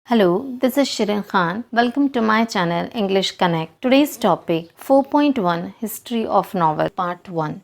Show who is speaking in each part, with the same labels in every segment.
Speaker 1: Hello, this is Shirin Khan. Welcome to my channel English Connect. Today's topic 4.1 History of Novel Part 1.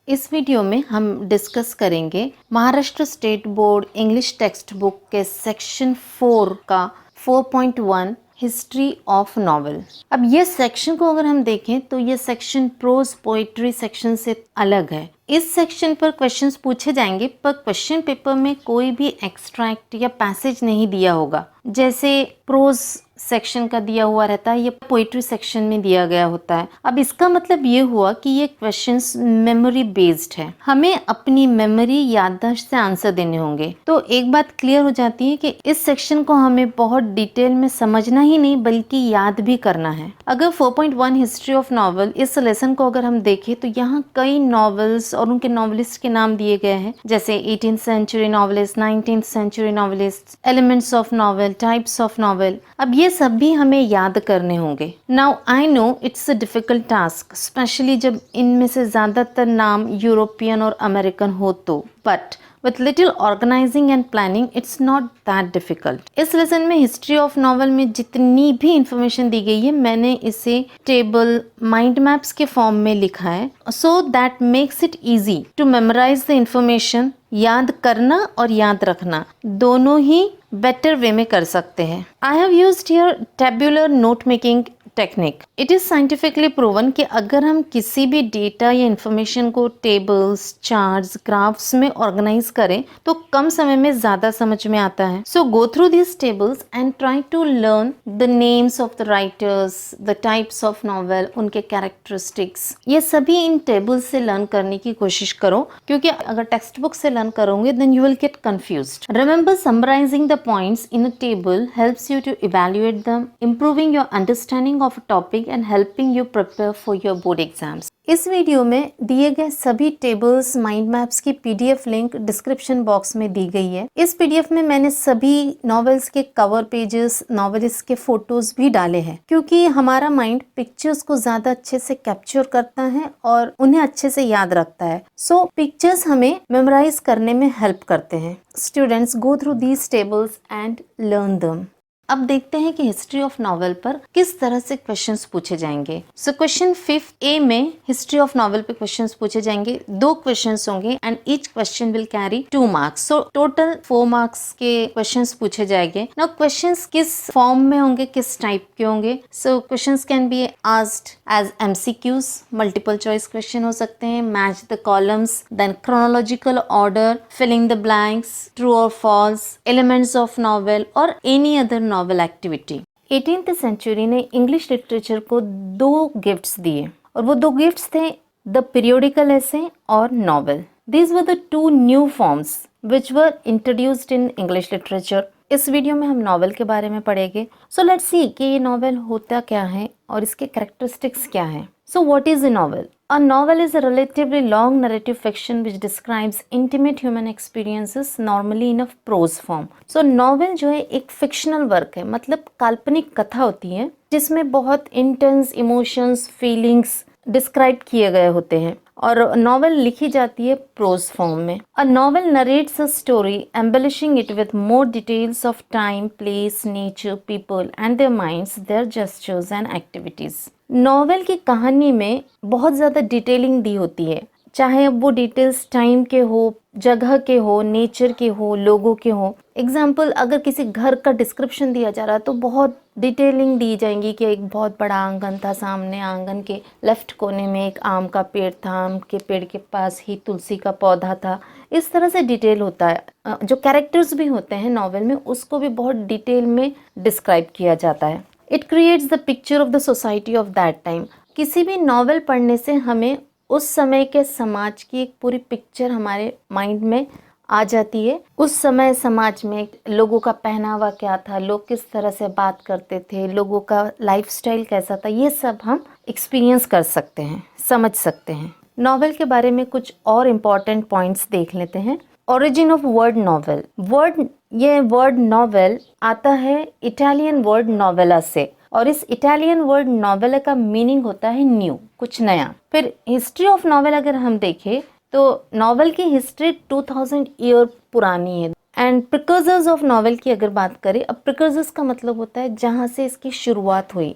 Speaker 1: इस video में हम discuss करेंगे Maharashtra state board English text book के section 4 का 4.1 history of novel. अब ये section को अगर हम देखें तो ये सेक्शन प्रोज पोइट्री सेक्शन से अलग है। इस सेक्शन पर क्वेश्चंस पूछे जाएंगे पर क्वेश्चन पेपर में कोई भी एक्सट्रैक्ट या पैसेज नहीं दिया होगा, जैसे प्रोज सेक्शन का दिया हुआ रहता है, ये पोइट्री सेक्शन में दिया गया होता है। अब इसका मतलब ये हुआ कि ये क्वेश्चंस मेमोरी बेस्ड है, हमें अपनी मेमोरी याददाश्त से आंसर देने होंगे। तो एक बात क्लियर हो जाती है कि इस सेक्शन को हमें बहुत डिटेल में समझना ही नहीं बल्कि याद भी करना है। अगर 4.1 हिस्ट्री ऑफ नॉवेल इस लेसन को अगर हम देखें तो यहाँ कई नॉवेल्स और उनके नॉवेलिस्ट के नाम दिए गए हैं, जैसे 18th century novelist, 19th century novelist, elements of novel, types of novel. अब ये सब भी हमें याद करने होंगे। Now I know it's a difficult task, specially जब इनमें से ज्यादातर नाम यूरोपियन और अमेरिकन हो तो, but with little organizing and planning it's not that difficult। इस लेसन में हिस्ट्री ऑफ नॉवेल में जितनी भी इंफॉर्मेशन दी गई है मैंने इसे टेबल माइंड मैप्स के फॉर्म में लिखा है, so that makes it easy to memorize the information। याद करना और याद रखना दोनों ही बेटर वे में कर सकते हैं। I have used here tabular note making technique. It is scientifically proven कि अगर हम किसी भी डेटा या इंफॉर्मेशन को टेबल्स, चार्ट्स, ग्राफ्स में ऑर्गेनाइज करें तो कम समय में ज्यादा समझ में आता है। So go through this tables and try to learn the names of the writers, the types of novel, उनके कैरेक्टरिस्टिक्स, ये सभी इन टेबल्स से लर्न करने की कोशिश करो, क्योंकि अगर टेक्स्ट बुक से लर्न करोगे then you will get confused. Remember summarising the points in a table helps you to evaluate them, improving your understanding of a topic and helping you prepare for your board exams। इस video में दिए गए सभी tables, mind maps की PDF link description box में दी गई है। इस पीडीएफ में मैंने सभी नॉवेल्स के कवर पेजेस, नॉवेलिस्ट के फोटोज भी डाले हैं, क्योंकि हमारा माइंड पिक्चर्स को ज्यादा अच्छे से कैप्चर करता है और उन्हें अच्छे से याद रखता है। सो पिक्चर्स हमें मेमोराइज करने में हेल्प करते हैं। Students go through these tables and learn them. अब देखते हैं कि हिस्ट्री ऑफ नॉवेल पर किस तरह से क्वेश्चंस पूछे जाएंगे। सो क्वेश्चन 5 ए में हिस्ट्री ऑफ नॉवेल पे क्वेश्चंस पूछे जाएंगे। 2 क्वेश्चंस होंगे and each question will carry 2 marks. So total 4 marks के क्वेश्चंस पूछे जाएंगे। नाउ क्वेश्चंस किस फॉर्म में होंगे, किस टाइप के होंगे? So questions can be asked as MCQs, multiple choice question हो सकते हैं, match the columns, then chronological order, filling the blanks, true और फॉल्स, एलिमेंट्स ऑफ नॉवेल और any other novel activity. 18th century ने English literature को 2 gifts दिए और वो 2 गिफ्ट्स थे द पीरियोडिकल एसे और novel. These were the 2 new forms which were introduced in English literature। इस वीडियो में हम नॉवेल के बारे में पढ़ेंगे। सो लेट्स सी कि ये नॉवेल होता क्या है और इसके कैरेक्टरिस्टिक्स क्या हैं। So what is a novel? A novel is a relatively long narrative fiction which describes intimate human experiences, normally in a prose form। So novel जो है एक fictional work है, मतलब काल्पनिक कथा होती है जिसमें बहुत intense emotions, feelings डिस्क्राइब किए गए होते हैं और नॉवेल लिखी जाती है प्रोज फॉर्म में। A novel narrates a story embellishing it with more details of time, place, nature, people and their minds, their gestures and activities. Novel की कहानी में बहुत ज़्यादा डिटेलिंग दी होती है, चाहे वो डिटेल्स टाइम के हो, जगह के हो, नेचर के हो, लोगों के हो। एग्जाम्पल, अगर किसी घर का डिस्क्रिप्शन दिया जा रहा है तो बहुत डिटेलिंग दी जाएंगी कि एक बहुत बड़ा आंगन था, सामने आंगन के लेफ्ट कोने में एक आम का पेड़ था, आम के पेड़ के पास ही तुलसी का पौधा था। इस तरह से डिटेल होता है। जो कैरेक्टर्स भी होते हैं नॉवेल में उसको भी बहुत डिटेल में डिस्क्राइब किया जाता है। It creates the picture of the society of that time. किसी भी नॉवेल पढ़ने से हमें उस समय के समाज की एक पूरी पिक्चर हमारे माइंड में आ जाती है। उस समय समाज में लोगों का पहनावा क्या था, लोग किस तरह से बात करते थे, लोगों का लाइफस्टाइल कैसा था, ये सब हम एक्सपीरियंस कर सकते हैं, समझ सकते हैं। नॉवेल के बारे में कुछ और इम्पॉर्टेंट पॉइंट्स देख लेते हैं। Origin of word novel. ये वर्ड नॉवेल आता है इटालियन वर्ड नॉवेला से और इस इटालियन वर्ड नॉवेला का मीनिंग होता है न्यू, कुछ नया। फिर हिस्ट्री ऑफ नॉवेल अगर हम देखें तो नॉवेल की हिस्ट्री 2000 ईयर पुरानी है। एंड प्रिकर्सर्स ऑफ नॉवेल की अगर बात करें, अब प्रिकर्सर्स का मतलब होता है जहाँ से इसकी शुरुआत हुई।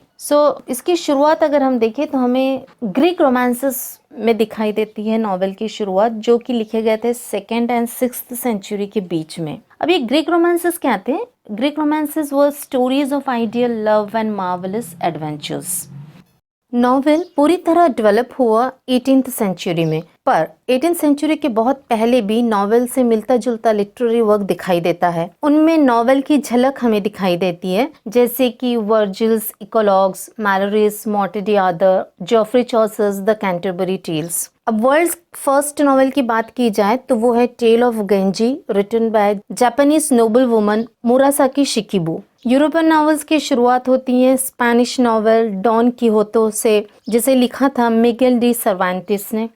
Speaker 1: इसकी शुरुआत अगर हम देखें तो हमें ग्रीक रोमांसेस में दिखाई देती है नॉवेल की शुरुआत, जो कि लिखे गए थे 2nd and 6th सेंचुरी के बीच में। अब ये ग्रीक रोमांसेस क्या थे? Greek romances were stories of ideal love and marvellous adventures. Novel पूरी तरह डेवलप हुआ 18th सेंचुरी में, पर 18th सेंचुरी के बहुत पहले भी नॉवेल से मिलता जुलता लिटरेरी वर्क दिखाई देता है। उनमें नॉवेल की झलक हमें दिखाई देती है, जैसे कि Virgil's Eclogues, Malory's, Morte d'Arthur, Geoffrey Chaucer's the Canterbury Tales. अब वर्ल्ड फर्स्ट नॉवेल की बात की जाए तो वो है Tale of Genji, written by Japanese noble woman Murasaki Shikibu. European novels की शुरुआत होती है स्पेनिश नॉवेल डॉन कीहोतो से, जिसे लिखा था मिगेल डी सर्वांटिस ने।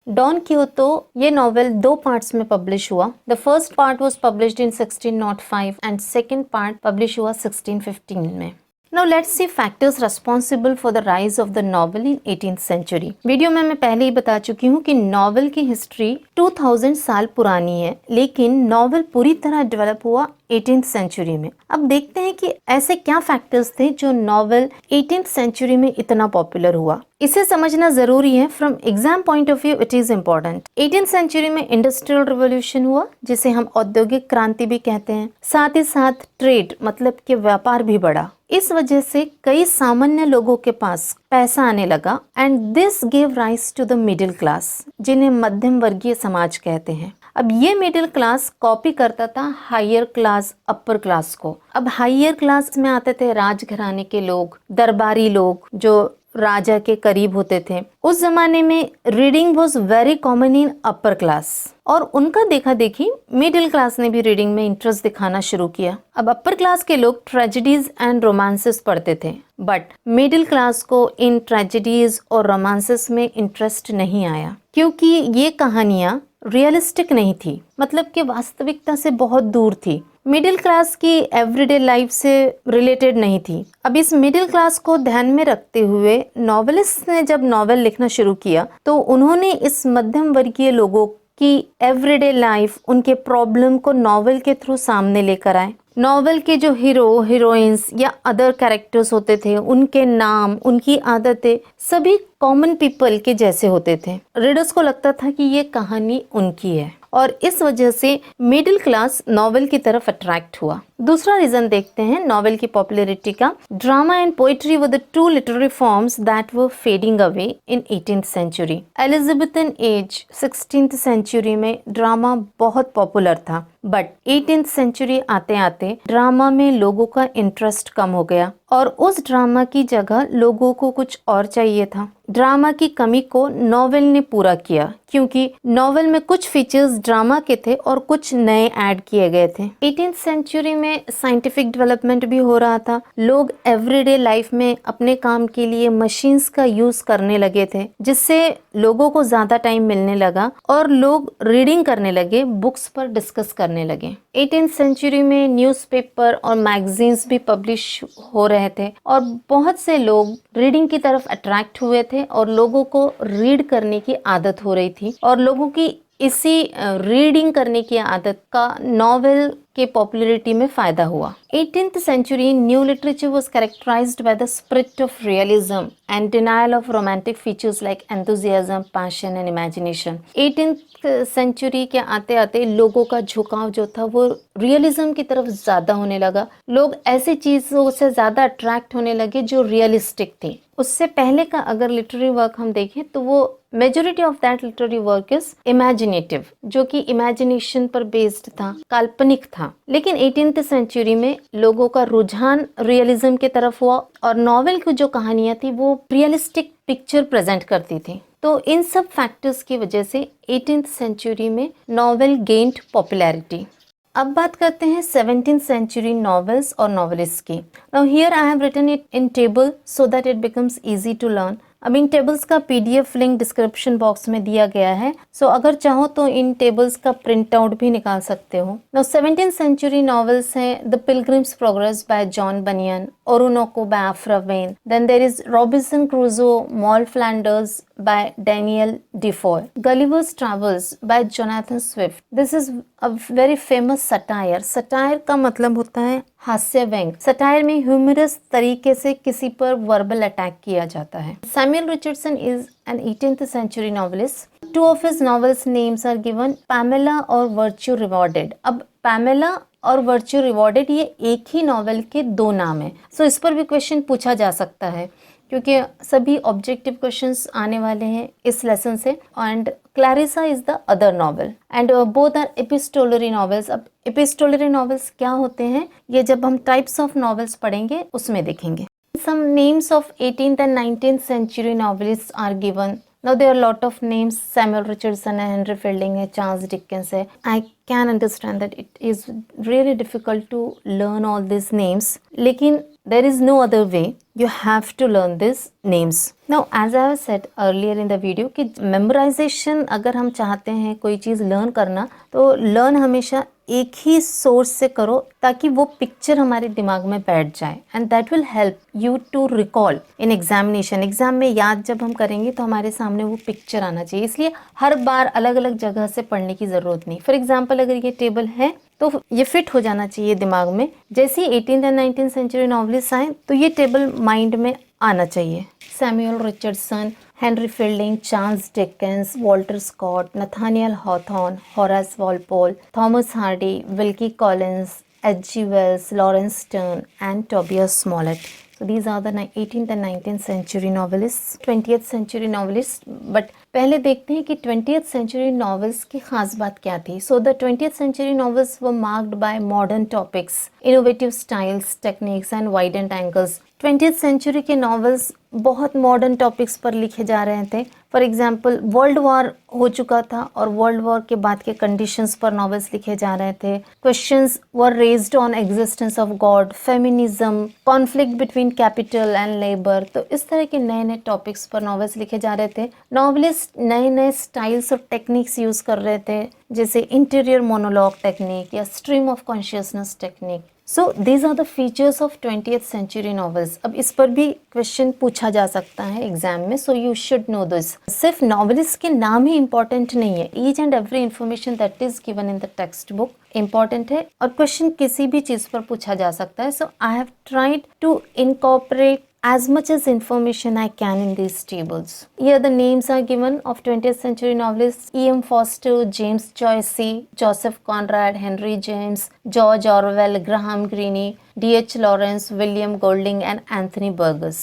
Speaker 1: डॉन कीहोतो ये नॉवेल 2 पार्ट्स में पब्लिश हुआ। The first part was published in 1605 and second part publish हुआ 1615 में। Now let's see factors responsible for the rise of the novel in 18th century. Video में मैं पहले ही बता चुकी हूँ कि नॉवेल की हिस्ट्री 2000 साल पुरानी है, लेकिन नॉवेल पूरी तरह डेवलप हुआ 18th सेंचुरी में। अब देखते हैं कि ऐसे क्या फैक्टर्स थे जो नॉवेल 18th सेंचुरी में इतना पॉपुलर हुआ। इसे समझना जरूरी है, from exam point of view it is important. 18th century में इंडस्ट्रियल रिवॉल्यूशन हुआ, जिसे हम औद्योगिक क्रांति भी कहते हैं। साथ ही साथ ट्रेड मतलब कि व्यापार भी बढ़ा। इस वजह से कई सामान्य लोगों के पास पैसा आने लगा and this give rise to the middle class, जिन्हें मध्यम वर्गीय समाज कहते हैं। अब ये मिडिल क्लास कॉपी करता था हायर क्लास अपर क्लास को। अब हायर क्लास में आते थे राजघराने के लोग, दरबारी लोग जो राजा के करीब होते थे। उस जमाने में reading was very common in upper class, और उनका देखा देखी मिडिल क्लास ने भी रीडिंग में इंटरेस्ट दिखाना शुरू किया। अब अपर क्लास के लोग ट्रेजेडीज एंड रोमांसेस पढ़ते थे, बट मिडिल क्लास को इन ट्रेजेडीज और रोमांसेस में इंटरेस्ट नहीं आया, क्योंकि ये कहानियां रियलिस्टिक नहीं थी, मतलब कि वास्तविकता से बहुत दूर थी, मिडिल क्लास की एवरीडे लाइफ से रिलेटेड नहीं थी। अब इस मिडिल क्लास को ध्यान में रखते हुए नॉवेलिस्ट ने जब नॉवेल लिखना शुरू किया तो उन्होंने इस मध्यम वर्गीय लोगों की एवरीडे लाइफ, उनके प्रॉब्लम को नॉवेल के थ्रू सामने लेकर आए। नॉवेल के जो हीरो हीरोइंस या अदर कैरेक्टर्स होते थे, उनके नाम, उनकी आदतें सभी कॉमन पीपल के जैसे होते थे। रीडर्स को लगता था कि ये कहानी उनकी है, और इस वजह से मिडिल क्लास नॉवेल की तरफ अट्रैक्ट हुआ। दूसरा रीजन देखते हैं नॉवेल की पॉपुलैरिटी का। Drama and poetry were the two literary forms that were fading away in 18th century. Elizabethan age 16th century में ड्रामा बहुत पॉपुलर था, बट 18th सेंचुरी आते आते ड्रामा में लोगों का इंटरेस्ट कम हो गया, और उस ड्रामा की जगह लोगों को कुछ और चाहिए था। ड्रामा की कमी को नॉवेल ने पूरा किया, क्योंकि नॉवेल में कुछ फीचर्स ड्रामा के थे और कुछ नए ऐड किए गए थे। 18th सेंचुरी में साइंटिफिक डेवलपमेंट भी हो रहा था। लोग एवरीडे लाइफ में अपने काम के लिए मशीन्स का यूज करने लगे थे, जिससे लोगों को ज्यादा टाइम मिलने लगा और लोग रीडिंग करने लगे, बुक्स पर डिस्कस करने लगे। 18th सेंचुरी में न्यूज़पेपर और मैगजीन्स भी पब्लिश हो रहे थे, और बहुत से लोग रीडिंग की तरफ अट्रैक्ट हुए थे और लोगों को रीड करने की आदत हो रही थी, और लोगों की इसी रीडिंग करने की आदत का नॉवेल के पॉपुलैरिटी में फायदा हुआ। 18th century new literature was characterised by the spirit of realism and denial of romantic features like enthusiasm, passion and imagination. 18th century के आते आते लोगों का झुकाव जो था वो रियलिज्म की तरफ ज्यादा होने लगा। लोग ऐसी चीजों से ज्यादा अट्रैक्ट होने लगे जो रियलिस्टिक थी। उससे पहले का अगर लिटरेरी वर्क हम देखें तो वो majority of that literary work is imaginative, जो कि इमेजिनेशन पर बेस्ड था, काल्पनिक था। लेकिन 18th सेंचुरी में लोगों का रुझान रियलिज्म की तरफ हुआ, और नॉवेल की जो कहानियां थी वो रियलिस्टिक पिक्चर प्रेजेंट करती थी। तो इन सब फैक्टर्स की वजह से 18th सेंचुरी में नॉवेल गेन्ड पॉपुलैरिटी। अब बात करते हैं 17th सेंचुरी नॉवेल्स और नॉवेलिस्ट की। Now here I have written it in table so that it becomes easy to learn. अब इन टेबल्स का PDF लिंक डिस्क्रिप्शन बॉक्स में दिया गया है, सो अगर चाहो तो इन टेबल्स का प्रिंट आउट भी निकाल सकते हो। नाउ 17th सेंचुरी नॉवेल्स हैं the Pilgrim's Progress by John Bunyan, Oroonoko by Aphra Behn, then there is Robinson Crusoe, mall Flanders, by Daniel Defoe. Gulliver's Travels by Jonathan Swift. This is a very famous satire. Satire का मतलब होता है हास्य व्यंग. Satire में humorous तरीके से किसी पर verbal attack किया जाता है. Samuel Richardson is an 18th century novelist. Two of his novels names are given, Pamela और Virtue Rewarded. अब Pamela और वर्च्यू रिवॉर्डेड ये एक ही नॉवेल के दो नाम है. सो इस पर भी क्वेश्चन पूछा जा सकता है क्योंकि सभी ऑब्जेक्टिव क्वेश्चंस आने वाले हैं इस लेसन से. And Clarissa is the other novel and both are epistolary novels. अब एपिस्टोलरी नॉवेल्स क्या होते हैं ये जब हम टाइप्स ऑफ नॉवेल्स पढ़ेंगे उसमें देखेंगे. Some names of 18th and 19th century novelists are given. Now there are a lot of names. Samuel Richardson है, Henry Fielding है, Charles Dickens है. I can understand that it is really difficult to learn all these names. लेकिन there is no other way. You have to learn these names. Now as I have said earlier in the video कि memorization अगर हम चाहते हैं कोई चीज़ learn करना तो learn हमेशा एक ही सोर्स से करो ताकि वो पिक्चर हमारे दिमाग में बैठ जाए and that will help you to recall in examination. Exam में याद जब हम करेंगे तो हमारे सामने वो पिक्चर आना चाहिए. इसलिए हर बार अलग अलग जगह से पढ़ने की ज़रूरत नहीं. फॉर एग्जाम्पल अगर ये टेबल है तो ये फिट हो जाना चाहिए दिमाग में. जैसे ही 18th and 19th century novelist आए तो ये टेबल माइंड में आना चाहिए. Samuel Richardson, Henry Fielding, Charles Dickens, Walter Scott, Nathaniel Hawthorne, Horace Walpole, Thomas Hardy, Wilkie Collins, H.G. Wells, Lawrence Sterne and Tobias Smollett. So these are the 18th and 19th century novelists, 20th century novelists. But पहले देखते हैं कि 20th century novels की खास बात क्या थी. So the 20th century novels were marked by modern topics, innovative styles, techniques and widened angles. 20th century के novels बहुत मॉडर्न टॉपिक्स पर लिखे जा रहे थे. फॉर एग्जाम्पल वर्ल्ड वॉर हो चुका था और वर्ल्ड वॉर के बाद के कंडीशंस पर नॉवेल्स लिखे जा रहे थे. Questions were raised on existence of God, feminism, conflict between capital and labour. तो इस तरह के नए नए टॉपिक्स पर नॉवेल्स लिखे जा रहे थे. नॉवेलिस्ट नए नए स्टाइल्स और टेक्निक्स यूज़ कर रहे थे जैसे इंटीरियर मोनोलॉग टेक्निक या stream of consciousness technique. So these are the features of 20th century novels. अब इस पर भी क्वेश्चन पूछा जा सकता है एग्जाम में. So you should know this. सिर्फ नॉवेलिस्ट के नाम ही इंपॉर्टेंट नहीं है. Each and every information that is given in the text book important है और क्वेश्चन किसी भी चीज़ पर पूछा जा सकता है. So I have tried to incorporate as much as information I can in these tables. Here the names are given of 20th century novelists: E.M. Forster, James Joyce, Joseph Conrad, Henry James, George Orwell, Graham Greene, D.H. Lawrence, William Golding and Anthony Burgess.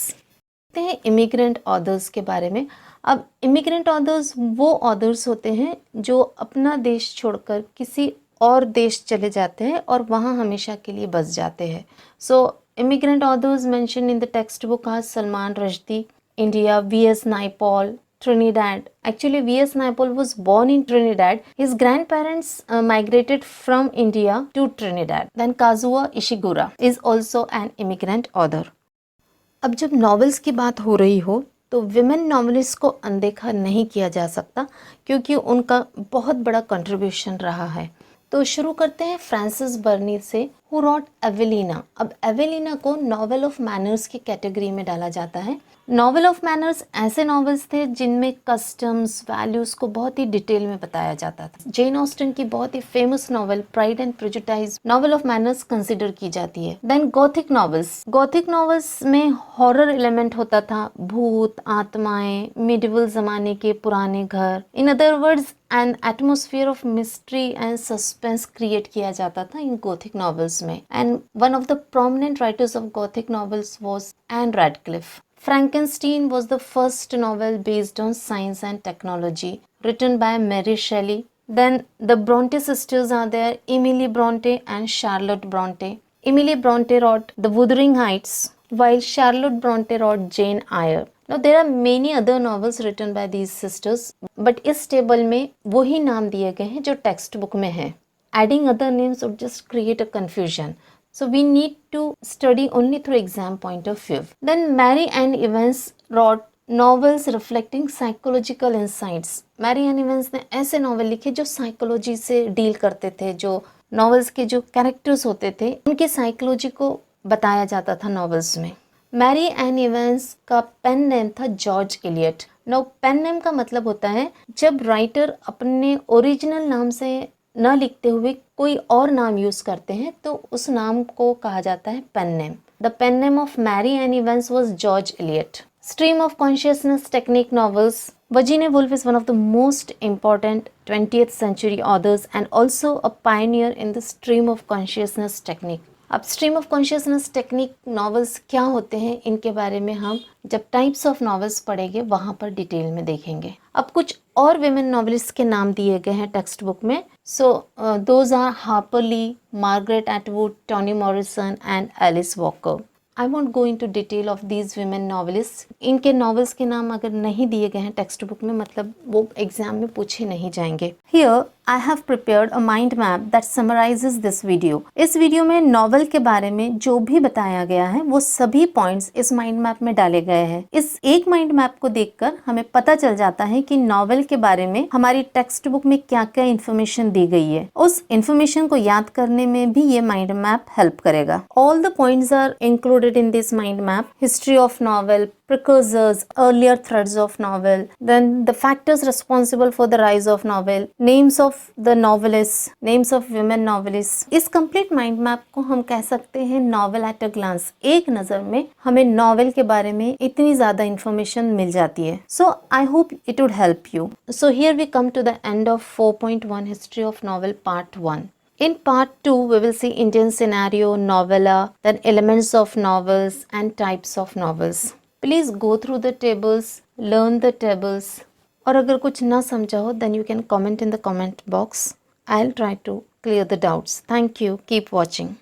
Speaker 1: देखते हैं immigrant authors के बारे में. अब immigrant authors वो authors होते हैं जो अपना देश छोड़कर किसी और देश चले जाते हैं और वहाँ हमेशा के लिए बस जाते हैं. सो immigrant authors mentioned in the textbook are Salman Rushdie, India, V.S. Naipaul, Trinidad. Actually, V.S. Naipaul was born in Trinidad. His grandparents migrated from India to Trinidad. Then Kazuo Ishiguro is also an immigrant author. अब जब novels की बात हो रही हो तो women novelist को अनदेखा नहीं किया जा सकता क्योंकि उनका बहुत बड़ा कंट्रीब्यूशन रहा है. तो शुरू करते हैं फ्रांसिस बर्नी से, हु रॉट एवेलिना. अब एवेलिना को नॉवेल ऑफ मैनर्स की कैटेगरी में डाला जाता है. नॉवेल ऑफ मैनर्स ऐसे नॉवेल्स थे जिनमें कस्टम्स, वैल्यूज़ को बहुत ही डिटेल में बताया जाता था. जेन ऑस्टन की बहुत ही famous novel Pride and Prejudice novel of manners consider की जाती है. Then Gothic novels. Gothic novels में हॉरर एलिमेंट होता था, भूत, आत्माएं, मिडिवल ज़माने के पुराने घर. In other words an atmosphere of mystery and suspense create किया जाता था इन गॉथिक नॉवेल्स में. And one of the prominent writers of Gothic novels was Ann Radcliffe. Frankenstein was the first novel based on science and technology, written by Mary Shelley. Then the Bronte sisters are there, Emily Bronte and Charlotte Bronte. Emily Bronte wrote The Wuthering Heights, while Charlotte Bronte wrote Jane Eyre. Now there are many other novels written by these sisters, but इस table में वही नाम दिए गए हैं जो text book में है. Adding other names would just create a confusion. So we need to study only through exam point of view. Then Mary Ann Evans wrote novels reflecting psychological insights. Mary Ann Evans ने ऐसे novel लिखे जो psychology से deal करते थे. जो novels के जो कैरेक्टर्स होते थे उनके साइकोलॉजी को बताया जाता था नॉवेल्स में. मैरी एन इवेंस का पेन नेम था George Eliot. Now pen name का मतलब होता है जब राइटर अपने ओरिजिनल नाम से न लिखते हुए कोई और नाम यूज करते हैं तो उस नाम को कहा जाता है pen name. The pen name of Mary Ann Evans was George Eliot. Stream of consciousness technique novels. Virginia Woolf is one of the most important 20th century authors and also a pioneer in the stream of consciousness technique. अब stream of consciousness technique novels क्या होते हैं इनके बारे में हम जब types of novels पढ़ेंगे वहाँ पर डिटेल में देखेंगे। अब कुछ और विमेन नॉवेलिस्ट के नाम दिए गए हैं टेक्स्ट बुक में। So those are Harper Lee, Margaret Atwood, Toni Morrison and Alice Walker. I won't go into detail of these women novelists. इनके novels के नाम अगर नहीं दिए गए हैं टेक्स्ट बुक में मतलब वो एग्जाम में पूछे नहीं जाएंगे। Here I have prepared a mind map that summarizes this video. इस वीडियो में नॉवल के बारे में जो भी बताया गया है वो सभी पॉइंट्स इस माइंड मैप में डाले गए हैं। इस एक माइंड मैप को देखकर हमें पता चल जाता है कि नॉवल के बारे में हमारी टेक्स्ट बुक में क्या क्या इन्फॉर्मेशन दी गई है। उस इन्फॉर्मेशन को याद करने में भी ये माइंड मैप हेल्प करेगा। All the points are included in this mind map. History of novel, precursors, earlier threads of novel, then the factors responsible for the rise of novel, names of the novelists, names of women novelists. इस complete mind map को हम कह सकते हैं novel at a glance. एक नज़र में हमें novel के बारे में इतनी ज़्यादा information मिल जाती है। So I hope it would help you. So here we come to the end of 4.1 History of Novel Part 1. In part 2, we will see Indian scenario, novella, then elements of novels and types of novels. Please go through the tables, learn the tables. और अगर कुछ ना समझा हो, then you can comment in the comment box. I'll try to clear the doubts. Thank you. Keep watching.